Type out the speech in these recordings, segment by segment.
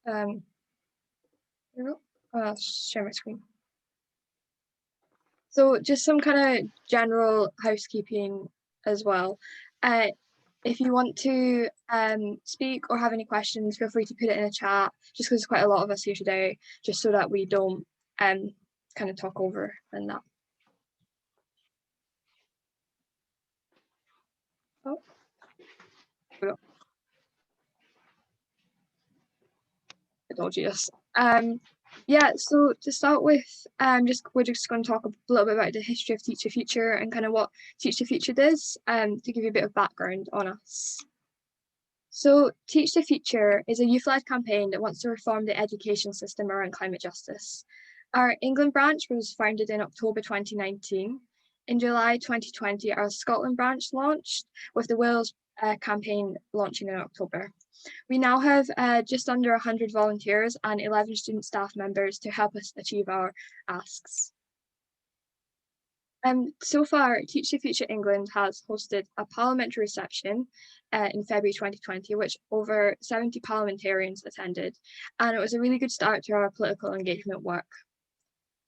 Um, here we go. I'll share my screen. So just some kind of general housekeeping as well. Uh, if you want to speak or have any questions, feel free to put it in a chat, just because there's quite a lot of us here today, just so that we don't kind of talk over and that. Oh, here we go. Apologies. Yeah, so to start with, we're just going to talk a little bit about the history of Teach the Future and kind of what Teach the Future does, to give you a bit of background on us. So Teach the Future is a youth-led campaign that wants to reform the education system around climate justice. Our England branch was founded in October 2019. In July 2020, our Scotland branch launched, with the Wales campaign launching in October. We now have just under 100 volunteers and 11 student staff members to help us achieve our asks. So far, Teach the Future England has hosted a parliamentary reception in February 2020, which over 70 parliamentarians attended, and it was a really good start to our political engagement work.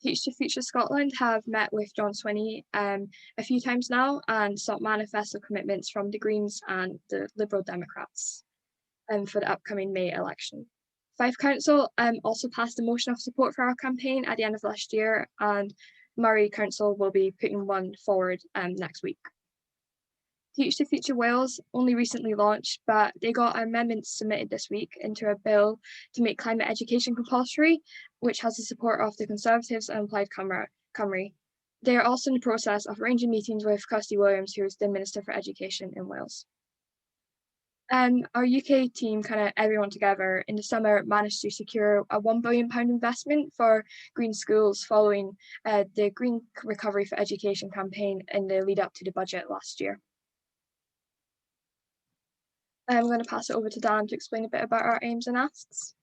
Teach the Future Scotland have met with John Swinney a few times now and sought manifesto commitments from the Greens and the Liberal Democrats for the upcoming May election. Fife Council also passed a motion of support for our campaign at the end of last year, and Moray Council will be putting one forward next week. Teach the Future Wales only recently launched, but they got amendments submitted this week into a bill to make climate education compulsory, which has the support of the Conservatives and Plaid Cymru. They are also in the process of arranging meetings with Kirsty Williams, who is the Minister for Education in Wales. Our UK team, kind of everyone together, in the summer managed to secure a £1 billion investment for green schools following the Green Recovery for Education campaign in the lead up to the budget last year. I'm going to pass it over to Dan to explain a bit about our aims and asks.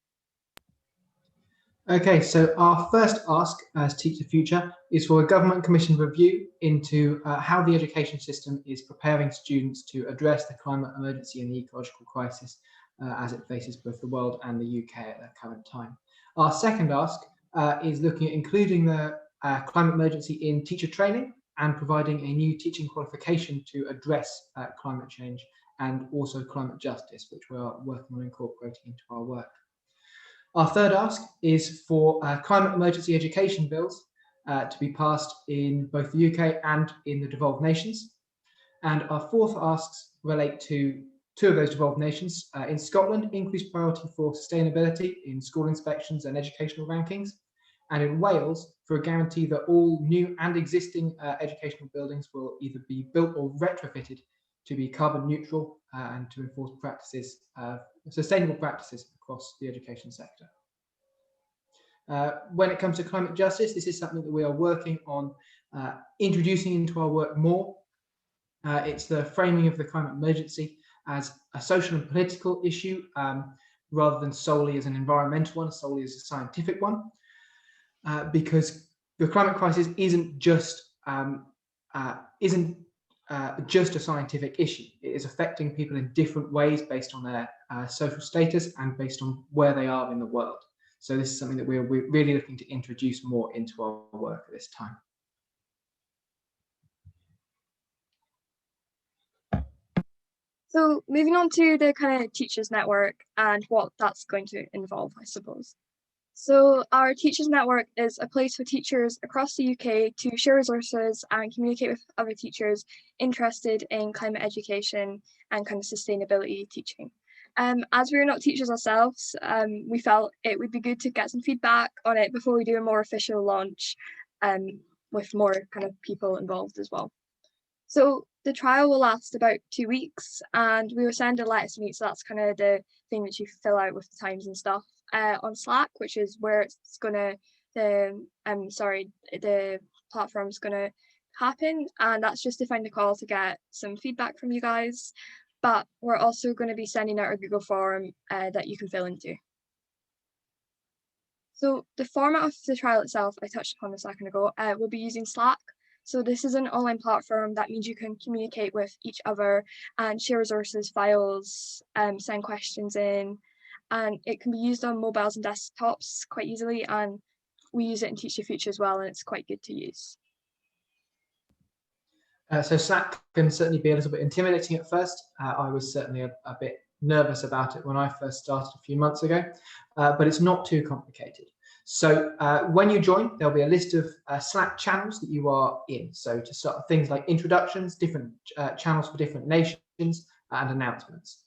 Okay, so our first ask as Teach the Future is for a government commission review into how the education system is preparing students to address the climate emergency and the ecological crisis as it faces both the world and the UK at the current time. Our second ask is looking at including the climate emergency in teacher training and providing a new teaching qualification to address climate change and also climate justice, which we are working on incorporating into our work. Our third ask is for climate emergency education bills to be passed in both the UK and in the devolved nations. And our fourth asks relate to two of those devolved nations. In Scotland, increased priority for sustainability in school inspections and educational rankings. And in Wales, for a guarantee that all new and existing educational buildings will either be built or retrofitted to be carbon neutral and to enforce practices, sustainable practices across the education sector. When it comes to climate justice, this is something that we are working on introducing into our work more. It's the framing of the climate emergency as a social and political issue rather than solely as an environmental one, solely as a scientific one, because the climate crisis isn't just a scientific issue. It is affecting people in different ways based on their social status and based on where they are in the world. So this is something that we're really looking to introduce more into our work at this time. So moving on to the kind of teachers network and what that's going to involve, I suppose. So our Teachers Network is a place for teachers across the UK to share resources and communicate with other teachers interested in climate education and kind of sustainability teaching. As we're not teachers ourselves, we felt it would be good to get some feedback on it before we do a more official launch with more kind of people involved as well. So the trial will last about 2 weeks and we will send a Let's Meet, so that's kind of the thing that you fill out with the times and stuff on Slack, which is where it's gonna, the platform's gonna happen, and that's just to find a call to get some feedback from you guys. But we're also going to be sending out a Google form that you can fill into. So the format of the trial itself, I touched upon a second ago, we'll be using Slack. So this is an online platform that means you can communicate with each other and share resources, files, send questions in, and it can be used on mobiles and desktops quite easily, and we use it in Teach the Future as well, and it's quite good to use. So Slack can certainly be a little bit intimidating at first. I was certainly a bit nervous about it when I first started a few months ago, but it's not too complicated. So when you join, there'll be a list of Slack channels that you are in. So to start things like introductions, different channels for different nations, and announcements.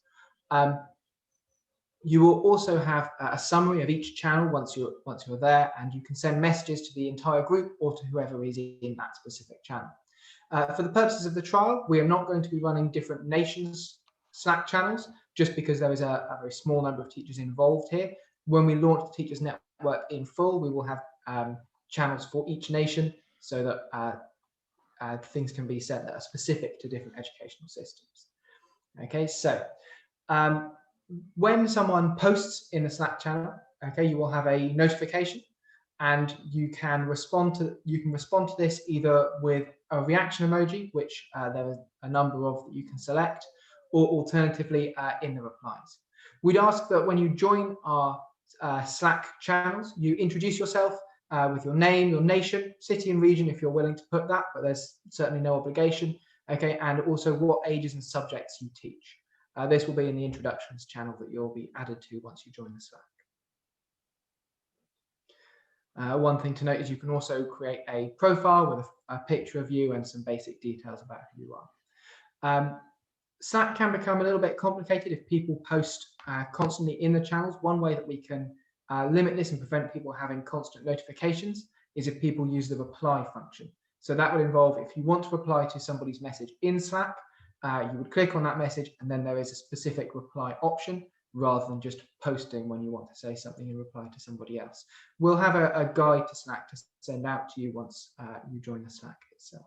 You will also have a summary of each channel once you're there, and you can send messages to the entire group or to whoever is in that specific channel. For the purposes of the trial, we are not going to be running different nations Slack channels, just because there is a very small number of teachers involved here. When we launch the Teachers Network in full, we will have channels for each nation, so that things can be sent that are specific to different educational systems. Okay, so when someone posts in the Slack channel, okay, you will have a notification, and you can respond to this either with a reaction emoji, which there is a number of that you can select, or alternatively in the replies. We'd ask that when you join our Slack channels, you introduce yourself with your name, your nation, city and region if you're willing to put that, but there's certainly no obligation, okay, and also what ages and subjects you teach. This will be in the introductions channel that you'll be added to once you join the Slack. One thing to note is you can also create a profile with a picture of you and some basic details about who you are. Slack can become a little bit complicated if people post constantly in the channels. One way that we can limit this and prevent people having constant notifications is if people use the reply function. So that would involve, if you want to reply to somebody's message in Slack, you would click on that message, and then there is a specific reply option, rather than just posting when you want to say something in reply to somebody else. We'll have a guide to Slack to send out to you once you join the Slack itself.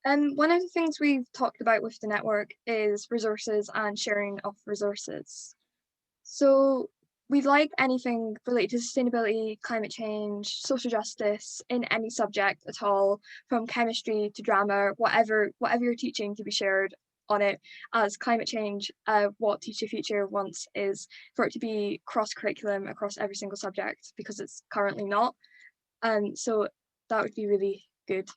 One of the things we've talked about with the network is resources and sharing of resources. So we'd like anything related to sustainability, climate change, social justice in any subject at all, from chemistry to drama, whatever you're teaching, to be shared on it. As climate change, what Teach the Future wants is for it to be cross-curriculum across every single subject, because it's currently not. So that would be really good.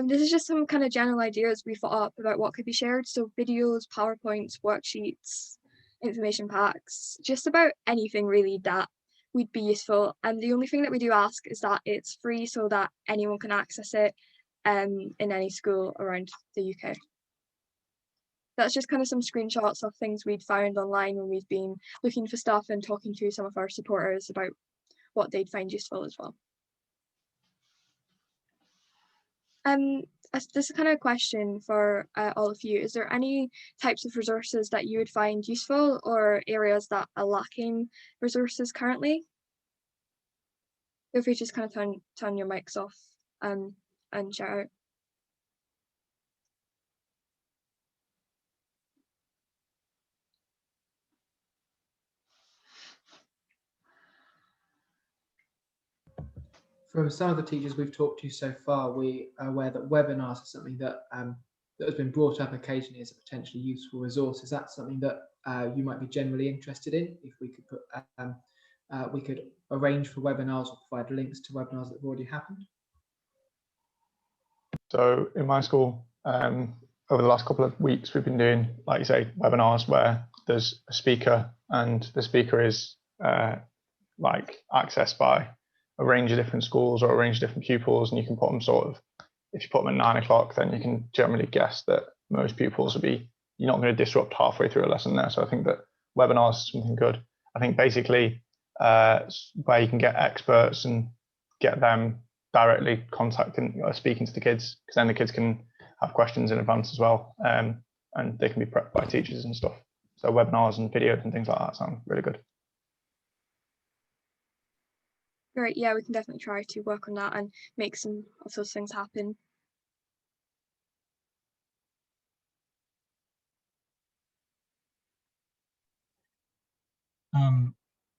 This is just some kind of general ideas we thought up about what could be shared. So videos, PowerPoints, worksheets, information packs, just about anything really that would be useful. And the only thing that we do ask is that it's free, so that anyone can access it in any school around the UK. That's just kind of some screenshots of things we'd found online when we've been looking for stuff and talking to some of our supporters about what they'd find useful as well. This is kind of a question for all of you. Is there any types of resources that you would find useful, or areas that are lacking resources currently? Feel free to just kind of turn your mics off and shout out. From some of the teachers we've talked to so far, we are aware that webinars are something that that has been brought up occasionally as a potentially useful resource. Is that something that you might be generally interested in? If we could we could arrange for webinars or provide links to webinars that have already happened. So in my school, over the last couple of weeks, we've been doing, like you say, webinars where there's a speaker, and the speaker is like accessed by a range of different schools or a range of different pupils, and you can put them sort of, if you put them at 9 o'clock, then you can generally guess that most pupils will be, you're not going to disrupt halfway through a lesson there. So I think that webinars is something good. I think basically where you can get experts and get them directly contacting or speaking to the kids, because then the kids can have questions in advance as well, and they can be prepped by teachers and stuff. So webinars and videos and things like that sound really good. Great, yeah, we can definitely try to work on that and make some of those things happen.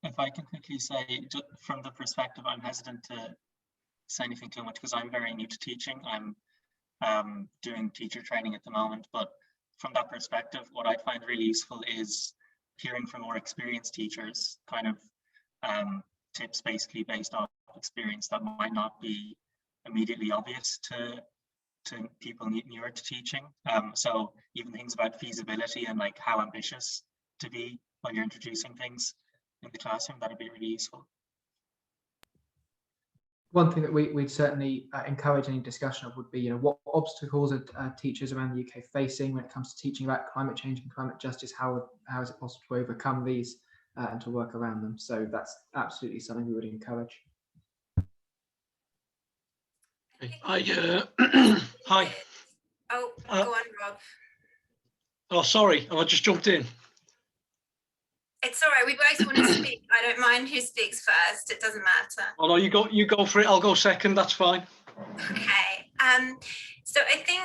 If I can quickly say, from the perspective, I'm hesitant to say anything too much because I'm very new to teaching. I'm doing teacher training at the moment, but from that perspective, what I find really useful is hearing from more experienced teachers, kind of tips basically based on experience that might not be immediately obvious to people newer to teaching. So even things about feasibility and like how ambitious to be when you're introducing things in the classroom, that'd be really useful. One thing that we'd certainly encourage any discussion of would be, what obstacles are teachers around the UK facing when it comes to teaching about climate change and climate justice? How is it possible to overcome these and to work around them? So that's absolutely something we would encourage. Hi. Oh, go on, Rob. Oh, sorry, I just jumped in. It's all right. We both want to speak. I don't mind who speaks first. It doesn't matter. Oh no, you go for it. I'll go second. That's fine. Okay. So I think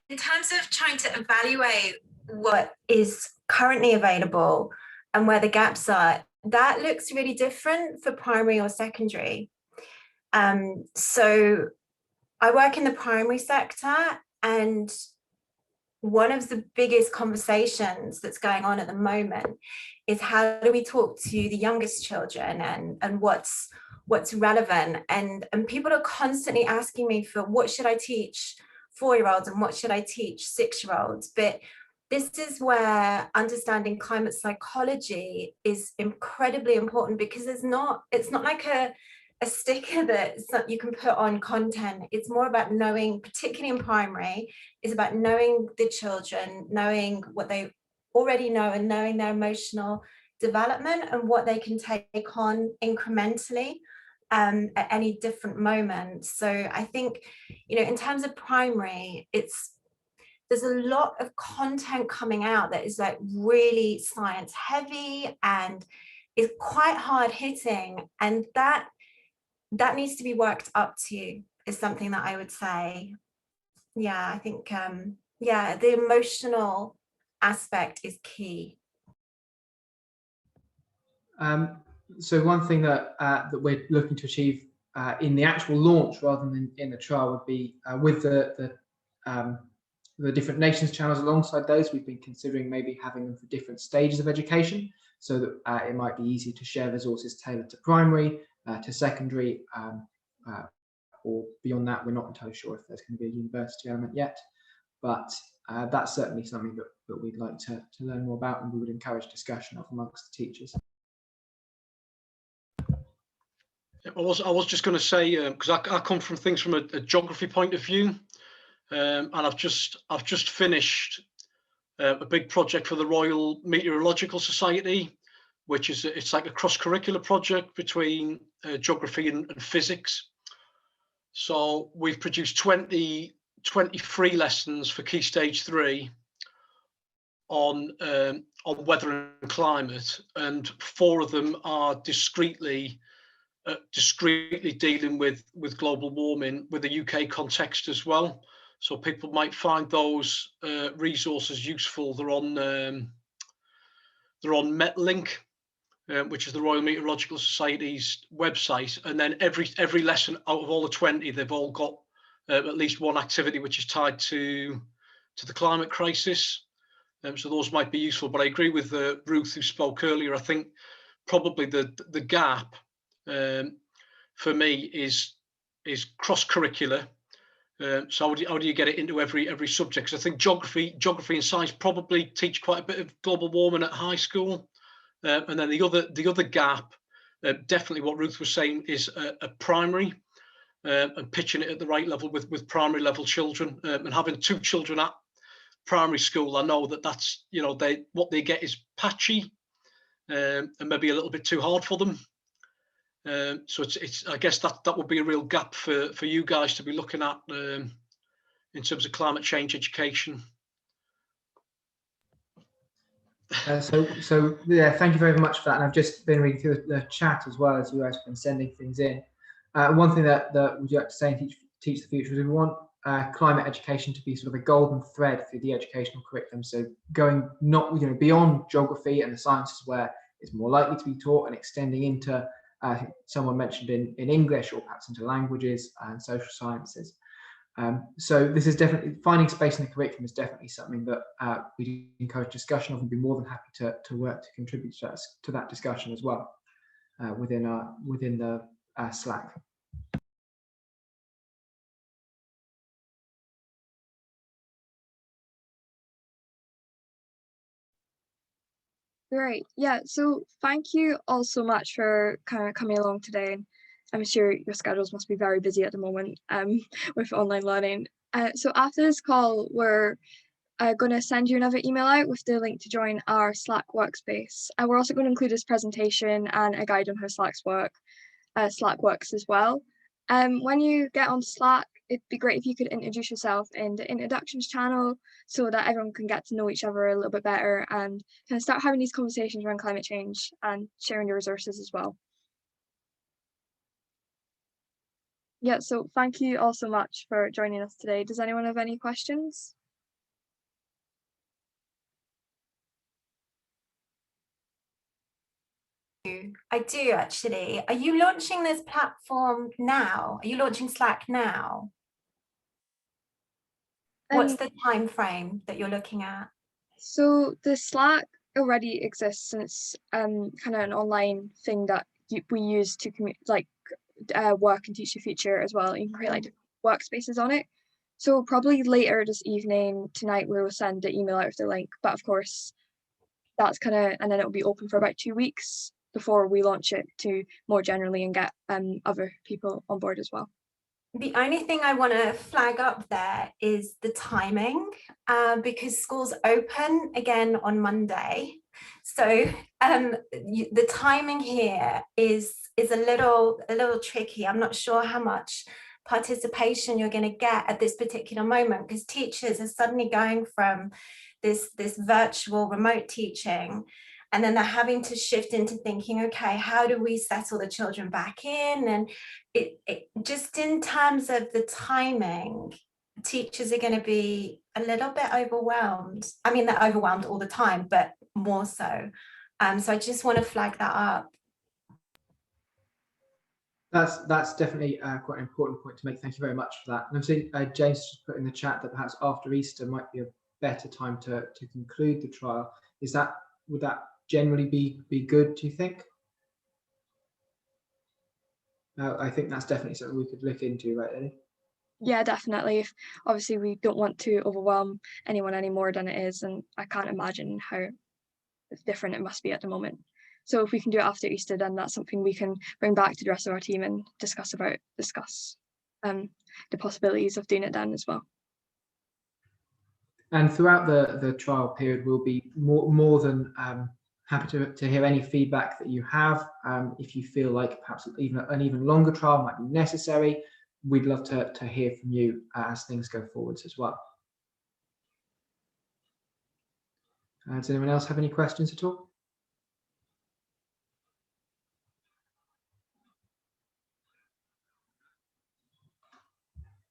in terms of trying to evaluate what is currently available and where the gaps are, that looks really different for primary or secondary. So I work in the primary sector, and one of the biggest conversations that's going on at the moment is how do we talk to the youngest children and what's relevant, and people are constantly asking me for what should I teach 4-year-olds and what should I teach 6-year-olds. But this is where understanding climate psychology is incredibly important, because it's not like a sticker that you can put on content. It's more about knowing, particularly in primary, is about knowing the children, knowing what they already know and knowing their emotional development and what they can take on incrementally at any different moment. So I think, in terms of primary, there's a lot of content coming out that is like really science heavy and is quite hard hitting, and that needs to be worked up to, is something that I would say. Yeah, I think, the emotional aspect is key. So one thing that we're looking to achieve in the actual launch rather than in the trial would be with the different nations channels. Alongside those, we've been considering maybe having them for different stages of education, so that it might be easy to share resources tailored to primary, to secondary, or beyond that. We're not entirely sure if there's going to be a university element yet, but that's certainly something that we'd like to learn more about, and we would encourage discussion of amongst the teachers. I was just going to say, because I come from things from a geography point of view, and I've just finished a big project for the Royal Meteorological Society, which is it's like a cross-curricular project between geography and physics. So we've produced 23 lessons for Key Stage 3 on weather and climate, and 4 of them are discretely dealing with global warming with a UK context as well. So people might find those resources useful. They're on Metlink, which is the Royal Meteorological Society's website, and then every lesson out of all the 20, they've all got at least one activity which is tied to the climate crisis. So those might be useful. But I agree with Ruth, who spoke earlier. I think probably the gap for me is cross-curricular. So how do you get it into every subject? Because I think geography and science probably teach quite a bit of global warming at high school, and then the other gap, definitely what Ruth was saying, is a primary, and pitching it at the right level with primary level children, and having 2 children at primary school. I know that's what they get is patchy, and maybe a little bit too hard for them. So it's I guess that would be a real gap for you guys to be looking at in terms of climate change education. So yeah, thank you very much for that. And I've just been reading through the chat as well as you guys have been sending things in. One thing that would you like to say in Teach the Future is we want climate education to be sort of a golden thread through the educational curriculum. So going beyond geography and the sciences where it's more likely to be taught, and extending into I think someone mentioned in English, or perhaps into languages and social sciences. So this is definitely, finding space in the curriculum is definitely something that we encourage discussion of, and be more than happy to work to contribute to that discussion as well within the Slack. Great. Yeah, so thank you all so much for kind of coming along today. I'm sure your schedules must be very busy at the moment with online learning. So after this call, we're going to send you another email out with the link to join our Slack workspace. We're also going to include this presentation and a guide on how Slack works as well. When you get on Slack, it'd be great if you could introduce yourself in the introductions channel so that everyone can get to know each other a little bit better and kind of start having these conversations around climate change and sharing your resources as well. Yeah, so thank you all so much for joining us today. Does anyone have any questions? I do actually. Are you launching this platform now? Are you launching Slack now? What's the time frame that you're looking at? So the Slack already exists, and it's kind of an online thing that we use to work and Teach the Future as well. You can create like workspaces on it. So probably later this evening, tonight, we will send the email out with the link. But of course, that's kind of, and then it'll be open for about 2 weeks before we launch it to more generally and get other people on board as well. The only thing I want to flag up there is the timing, because schools open again on Monday. So the timing here is a little tricky. I'm not sure how much participation you're going to get at this particular moment, because teachers are suddenly going from this virtual remote teaching, and then they're having to shift into thinking, okay, how do we settle the children back in? And it just in terms of the timing, teachers are going to be a little bit overwhelmed. I mean, they're overwhelmed all the time, but more so. So I just want to flag that up. That's definitely quite an important point to make. Thank you very much for that. And I'm seeing James just put in the chat that perhaps after Easter might be a better time to conclude the trial. Would that generally be good, do you think? I think that's definitely something we could look into, right, Ellie? Yeah, definitely. Obviously, we don't want to overwhelm anyone any more than it is, and I can't imagine how different it must be at the moment. So if we can do it after Easter, then that's something we can bring back to the rest of our team and discuss the possibilities of doing it then as well. And throughout the trial period, we'll be more than happy to hear any feedback that you have. If you feel like perhaps even an even longer trial might be necessary, we'd love to hear from you as things go forwards as well. Does anyone else have any questions at all?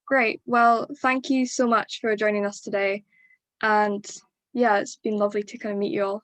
Great. Well, thank you so much for joining us today. And yeah, it's been lovely to kind of meet you all.